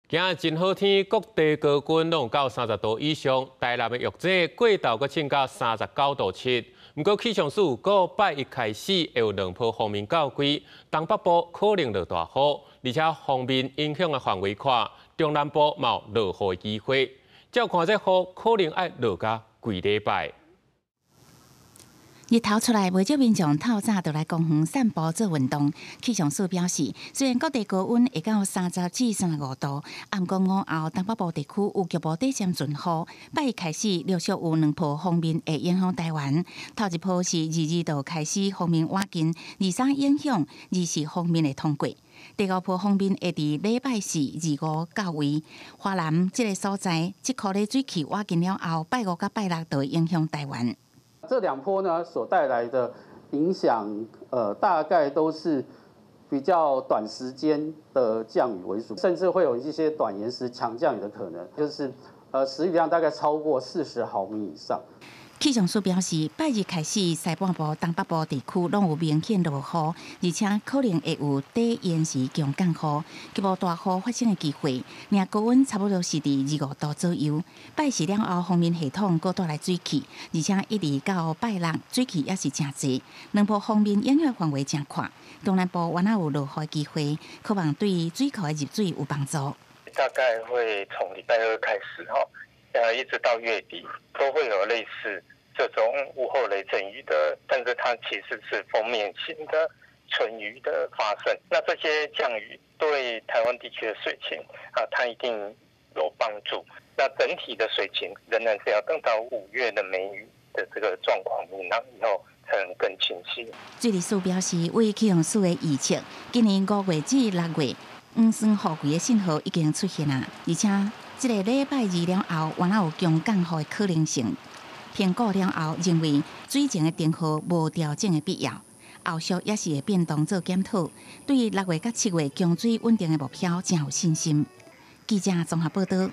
今日真好天，各地高温拢有到30度以上，台南的玉井过昼阁升到39度7。不过气象署到拜一开始会有2波锋面较贵，东北部可能落大雨，而且锋面影响的范围宽，中南部嘛有落雨的机会。照看这雨可能要落到几礼拜。 日头出来，未少民众透早就来公园散步做运动。气象署表示，虽然各地高温会到30至35度，不过午后东北部地区有局部短暂阵雨。拜一开始，陆续有2波锋面会影响台湾。头一波是22度开始锋面瓦近，23影响24锋面会通过。第2波锋面会伫礼拜四25到位。华南这个所在，这颗的水汽瓦近了后，拜5到拜6就会影响台湾。 这2波呢所带来的影响，大概都是比较短时间的降雨为主，甚至会有一些短延时强降雨的可能，就是时雨量大概超过40毫米以上。 气象署表示，拜日开始，西半部、东北部地区拢有明显落雨，而且可能会有短延时强降雨，局部大雨发生的机会。而高温差不多是伫25度左右。拜四了后，锋面系统搁带来水汽，而且一直到拜6，水汽也是真侪。2波锋面影响范围真宽，东南部原来有落雨的机会，渴望对水库的入水有帮助。大概会从礼拜2开始一直到月底都会有类似这种午后雷阵雨的，但是它其实是锋面型的春雨的发生。那这些降雨对台湾地区的水情它一定有帮助。那整体的水情仍然是要等到5月的梅雨的这个状况明朗以后才能更清晰。水利署表示，为气象署的预测，今年5月至6月，黄酸雨季的信号已经出现了，而且这个礼拜2了后，原来有强降雨的可能性。评估了后，认为水情的电荷无调整的必要，后续也是会变动做检讨。对6月到7月降水稳定的目标，真有信心。记者综合报道。